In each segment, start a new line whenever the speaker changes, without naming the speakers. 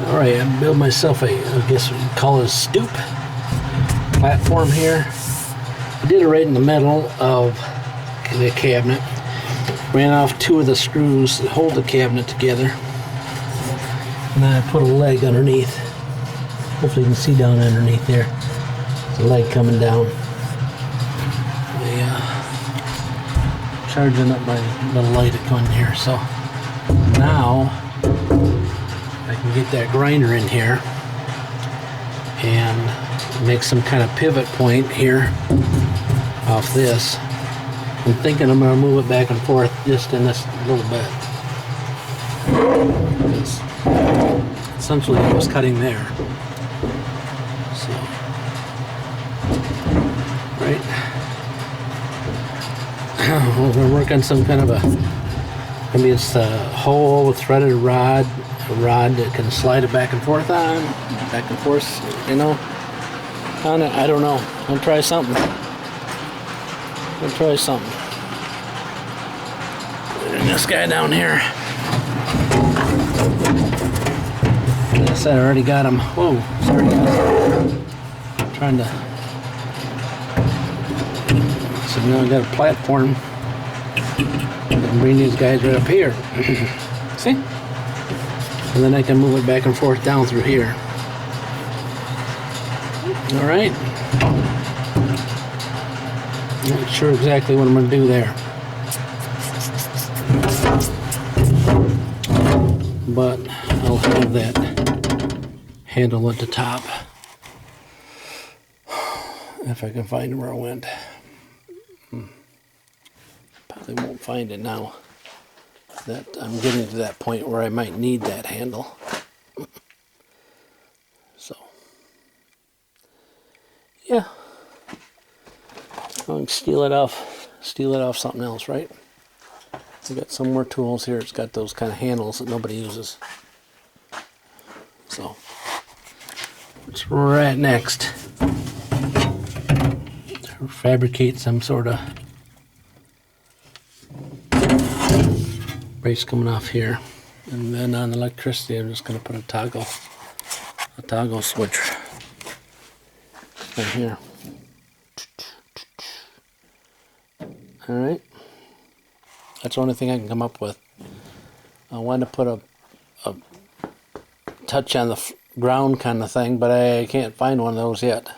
Alright, I built myself a, I guess we call it a stoop platform here. I did it right in the middle of the cabinet. Ran off 2 of the screws that hold the cabinet together. And then I put a leg underneath. Hopefully you can see down underneath there. There's a leg coming down. Charging up my little light coming here. So now I can get that grinder in here and make some kind of pivot point here off this. I'm thinking I'm going to move it back and forth just in this little bit. Essentially I was cutting there. So, right. We're going to work on some kind of maybe it's a hole with threaded rod, a rod that can slide it back and forth on, back and forth, you know, on it. I don't know. I'll try something. And this guy down here. Like I said, I already got him. Whoa, sorry guys. I'm trying to. So now I got a platform. I can bring these guys right up here. See? And then I can move it back and forth down through here. Alright. Not sure exactly what I'm going to do there. But I'll have that handle at the top. If I can find where I went. Probably won't find it now that I'm getting to that point where I might need that handle. So, yeah. I can steal it off something else, right? I got some more tools here. It's got those kind of handles that nobody uses. So, what's right next? Fabricate some sort of brace coming off here, and then on electricity, I'm just going to put a toggle switch right here. All right, that's the only thing I can come up with. I want to put a touch on the ground kind of thing, but I can't find one of those yet.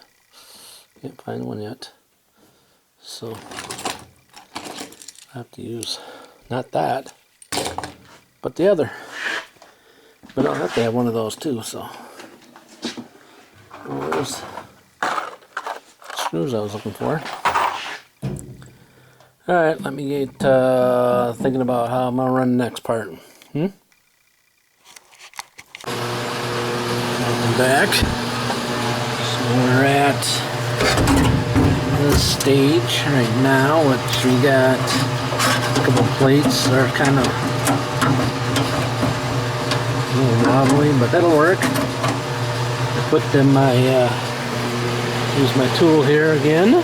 Can't find one yet. So I have to use not that, but the other. But I'll have to have one of those too. So those screws I was looking for. All right, let me get thinking about how I'm gonna run the next part. Welcome back. So we're at this stage right now, which we got a couple plates that are kind of a little wobbly, but that'll work. I put them use my tool here again.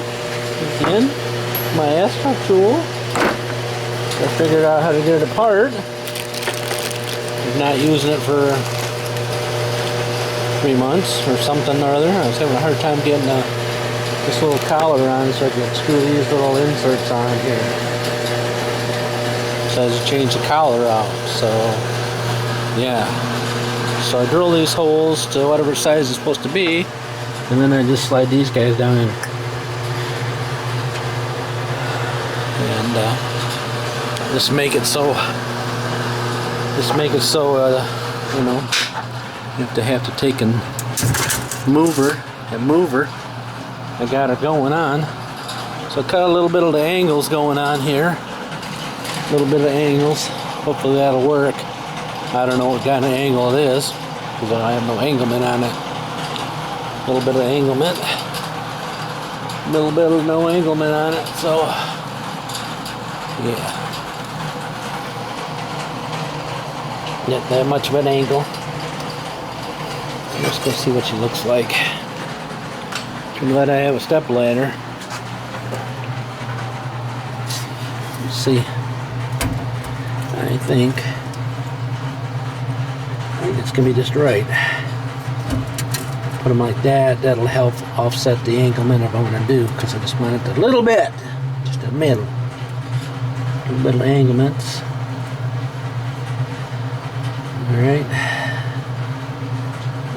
My Astro tool. I figured out how to get it apart. I'm not using it for 3 months or something or other. I was having a hard time getting this little collar on so I could screw these little inserts on here. So I had to change the collar out. So yeah. So I drill these holes to whatever size it's supposed to be, and then I just slide these guys down in. And just make it so you know, you have to take and mover. I got it going on. So cut a little bit of the angles going on here. A little bit of angles. Hopefully that'll work. I don't know what kind of angle it is because I have no anglement on it. A little bit of anglement. A little bit of no anglement on it. So yeah. Not that much of an angle. Let's go see what she looks like. I'm glad I have a step ladder. Let's see. I think it's this can be just right. Put them like that. That'll help offset the anglement of what I'm going to do, because I just want it a little bit, just a middle, little anglements. All right.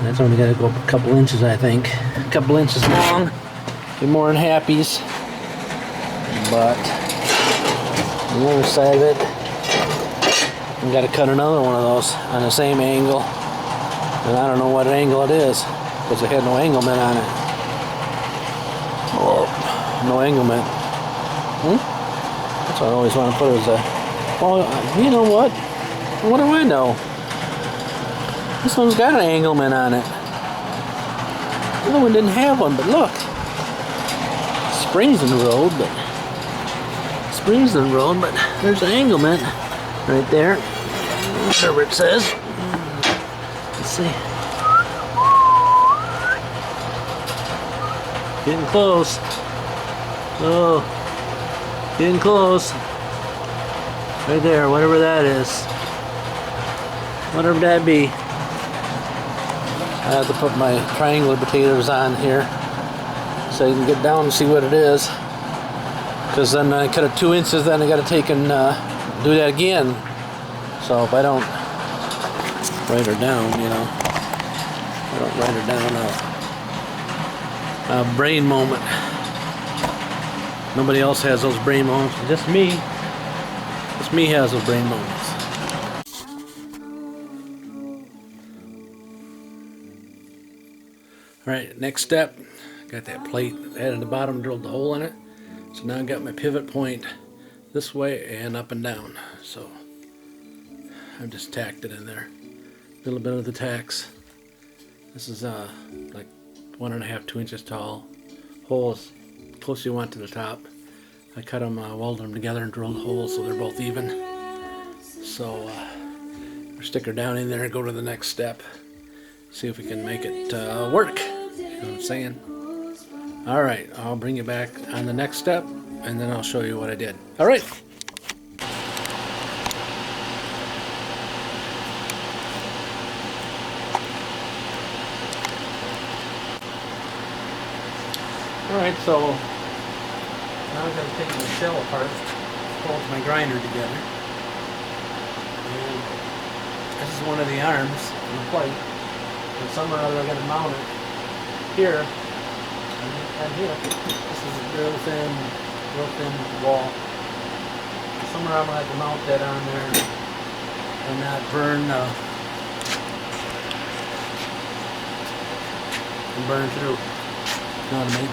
That's only got to go up a couple inches, I think. A couple inches long. Be more than happies. But on the other side of it, I've got to cut another one of those on the same angle. And I don't know what angle it is, because it had no anglement on it. No anglement. That's what I always want to put as a... Well, you know what? What do I know? This one's got an anglement on it. The other one didn't have one, but look. Springs in the road, but there's an anglement right there. Whatever it says. Let's see. Getting close. Oh, getting close. Right there, whatever that is. Whatever that be. I have to put my triangular potatoes on here so you can get down and see what it is. Because then I cut it 2 inches, then I got to take and do that again. So if I don't write her down, you know, I don't write her down, a brain moment. Nobody else has those brain moments, just me. Just me has those brain moments. Alright, next step, got that plate added at the bottom, drilled the hole in it. So now I've got my pivot point this way and up and down. So I've just tacked it in there. A little bit of the tacks. This is like 1.5, 2 inches tall. Holes close as you want to the top. I cut them, welded them together and drilled holes so they're both even. So stick her down in there and go to the next step. See if we can make it work. You know what I'm saying? Alright, I'll bring you back on the next step and then I'll show you what I did. Alright. Alright, so now I'm going to take my shell apart, hold my grinder together. And this is one of the arms on the plate. And somewhere or other I got to mount it here. And here, this is a real thin wall. Somewhere I'm going to have to mount that on there and not burn through. You know what I mean?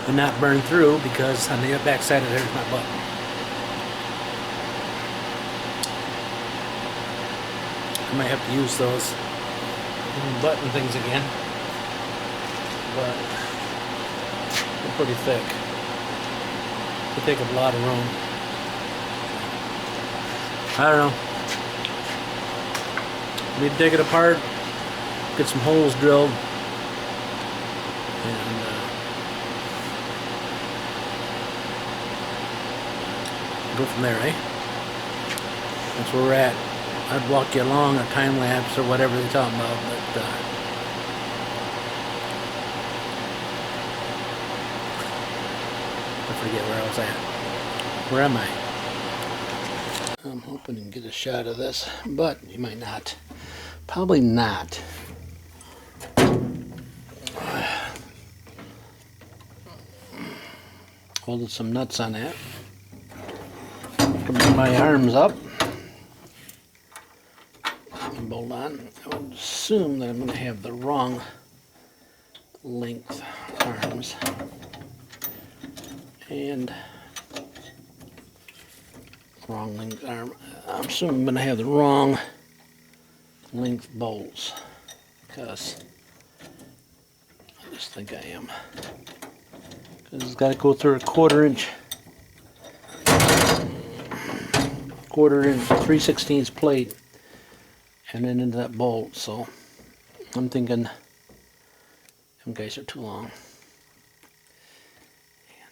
And not burn through, because on the back side of there is my button. I might have to use those button things again, but they're pretty thick. They take up a lot of room. I don't know. We dig it apart, get some holes drilled, and go from there, eh? That's where we're at. I'd walk you along a time lapse or whatever they're talking about, but I forget where I was at. Where am I? I'm hoping you can get a shot of this, but you might not. Probably not. Holding some nuts on that. Bring my arms up and bolt on. I would assume that I'm going to have the wrong length arms and wrong length arm. I'm assuming I'm going to have the wrong length bolts, because I just think I am. Because it's got to go through a 1/4 inch. 1/4 inch 3/16 plate and then into that bolt. So I'm thinking them guys are too long.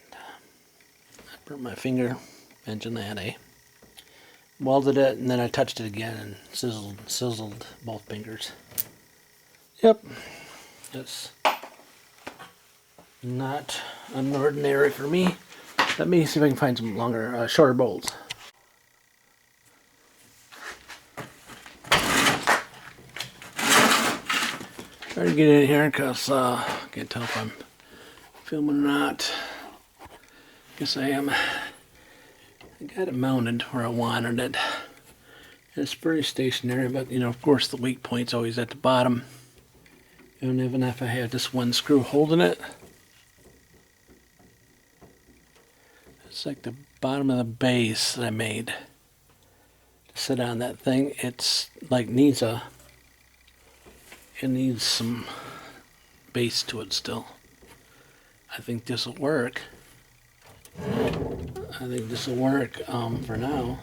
And I burnt my finger, mention that, eh? welded it, and then I touched it again and sizzled both fingers. Yep, that's not unordinary for me. Let me see if I can find some longer, shorter bolts. Try to get in here because I can't tell if I'm filming or not. Guess I am. I got it mounted where I wanted it. It's pretty stationary, but you know, of course, the weak point's always at the bottom. And even if I have just one screw holding it, it's like the bottom of the base that I made to sit on that thing. It's like it needs some base to it still. I think this will work. I think this will work for now.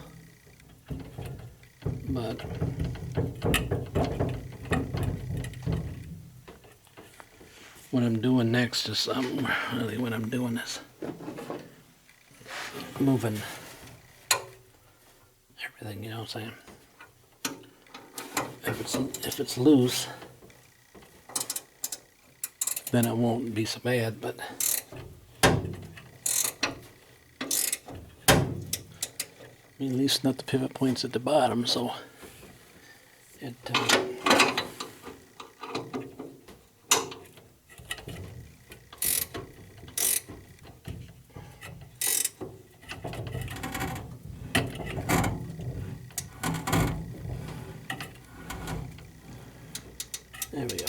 But what I'm doing next is really what I'm doing is moving everything, you know what I'm saying? If it's loose, then it won't be so bad, but I mean, loosen up the pivot points at the bottom, so it there we go.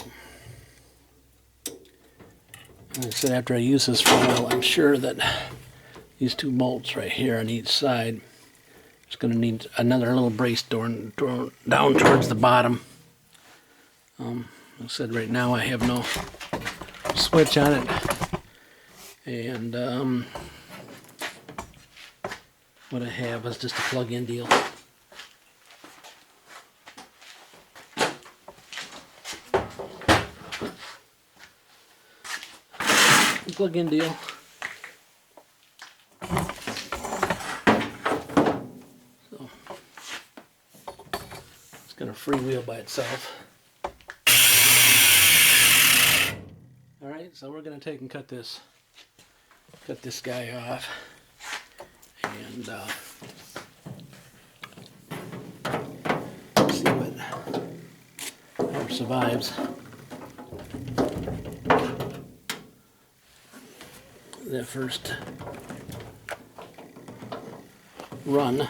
Like I said, after I use this for a while, I'm sure that these two bolts right here on each side is going to need another little brace down towards the bottom. Like I said, right now I have no switch on it, and what I have is just a plug-in deal. Plug-in deal. So it's gonna freewheel by itself. All right, so we're gonna take and cut this guy off, and see what survives. That first run.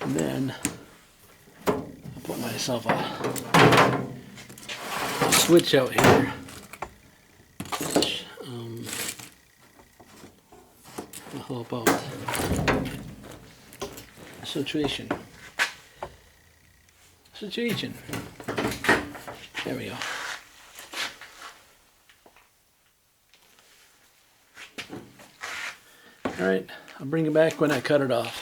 And then I'll put myself a switch out here, which will help out the situation. There we go. Alright, I'll bring it back when I cut it off.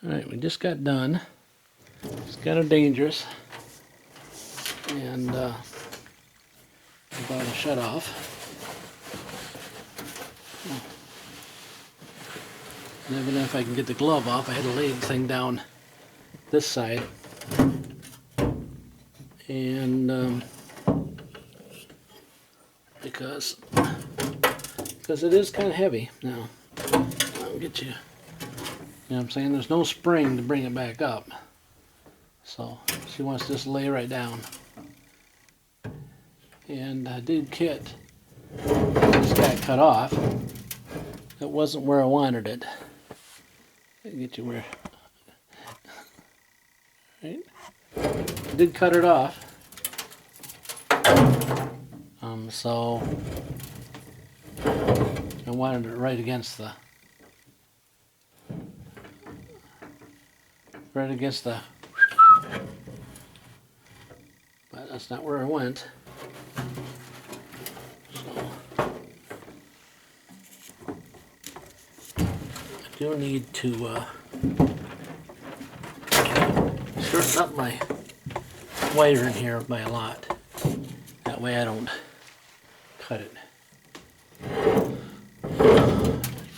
Alright, we just got done. It's kind of dangerous. And about to shut off. And even if I can get the glove off, I had to lay the thing down this side. And because it is kind of heavy now. I'll get you. You know what I'm saying? There's no spring to bring it back up. So she wants to just lay right down. And I did get this guy cut off. It wasn't where I wanted it. I'll get you where. Right? I did cut it off. So I wanted it right against the but that's not where I went. So I do need to shorten up my wire in here by a lot. That way I don't cut it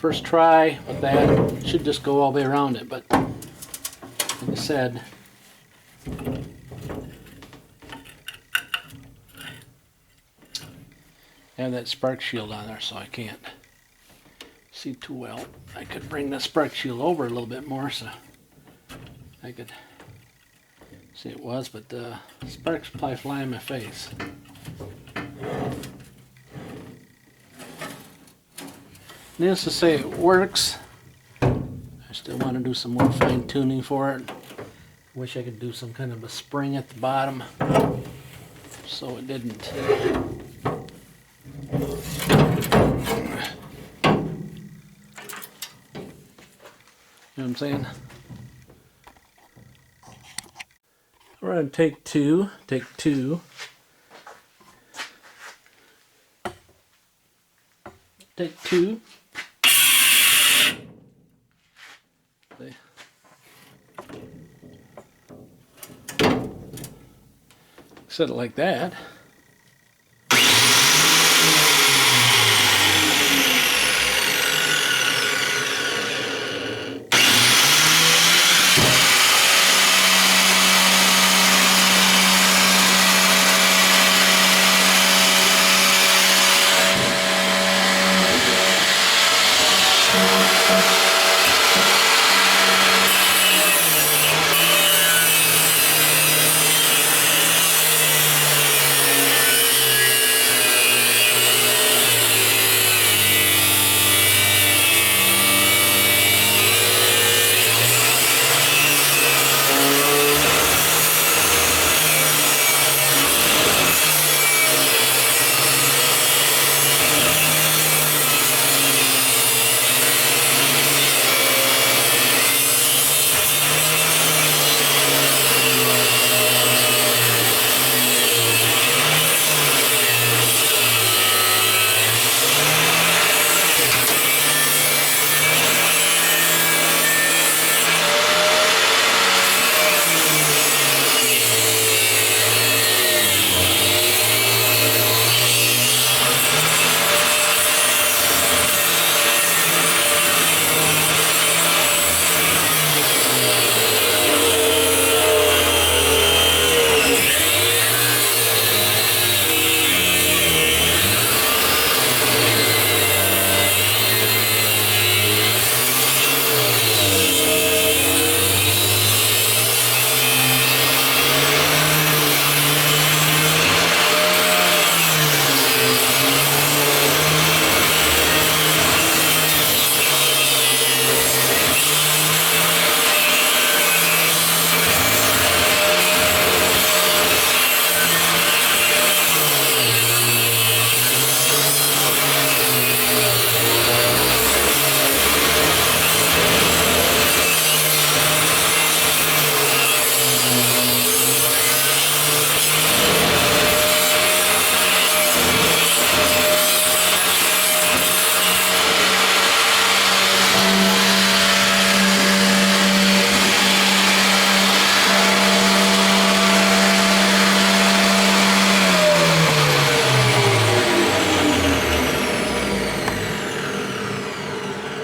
first try with that. Should just go all the way around it, but like I said, I have that spark shield on there, so I can't see too well. I could bring the spark shield over a little bit more so I could see it was, but the sparks probably fly in my face. Needless to say, it works. I still want to do some more fine tuning for it. Wish I could do some kind of a spring at the bottom so it didn't. You know what I'm saying? We're going to take two. Set it like that.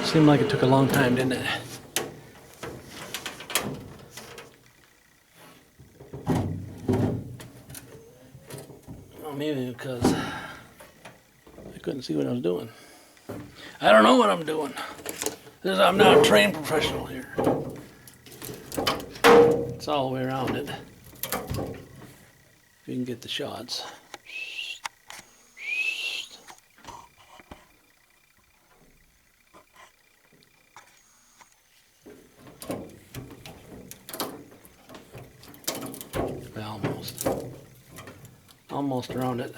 Seemed like it took a long time, didn't it? Well, maybe because I couldn't see what I was doing. I don't know what I'm doing. I'm not a trained professional here. It's all the way around it. If you can get the shots. Almost around it.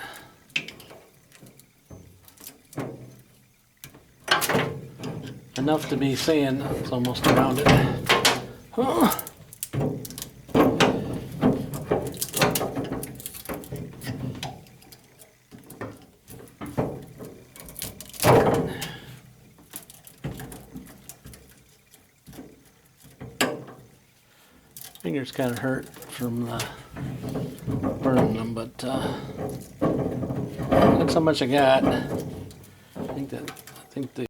Enough to be saying it's almost around it. Huh. Fingers kind of hurt from burning them, but that's how much I got. I think the